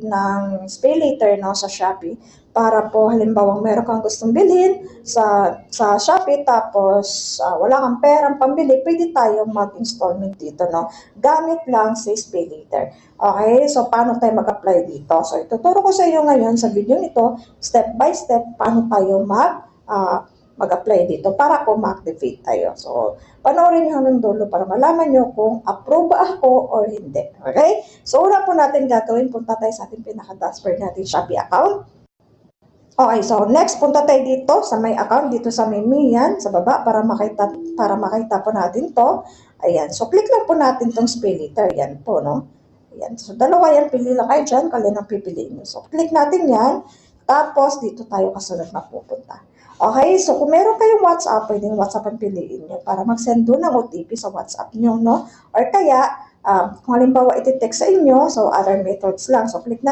ng pay later, no, sa Shopee para po halimbawa meron kang gustong bilhin sa Shopee tapos wala kang perang pambili, pwede tayong mag-installment dito, no, gamit lang sa pay later. Okay, so paano tayo mag-apply dito? So ituturo ko sa iyo ngayon sa video nito, step by step, paano tayo mag-apply dito para po ma-activate tayo. So, panoorin nyo hanggang dulo para malaman nyo kung approve ako or hindi. Okay? So, una po natin gagawin, punta tayo sa ating pinaka-dashboard natin Shopee account. Okay, so next, punta tayo dito sa my account, dito sa may me yan, sa baba, para makita po natin to. Ayan, so click lang po natin tong pay later, yan po, no? Ayan, so dalawa yan, pili lang kayo dyan, kalin ang pipiliin nyo. So, click natin yan, tapos dito tayo kasunod na pupunta. Okay, so kung meron kayong WhatsApp, pwedeng WhatsApp ang piliin nyo para mag-send doon ng OTP sa WhatsApp nyo, no? Or kaya, kung halimbawa iti-text sa inyo, so other methods lang. So, click na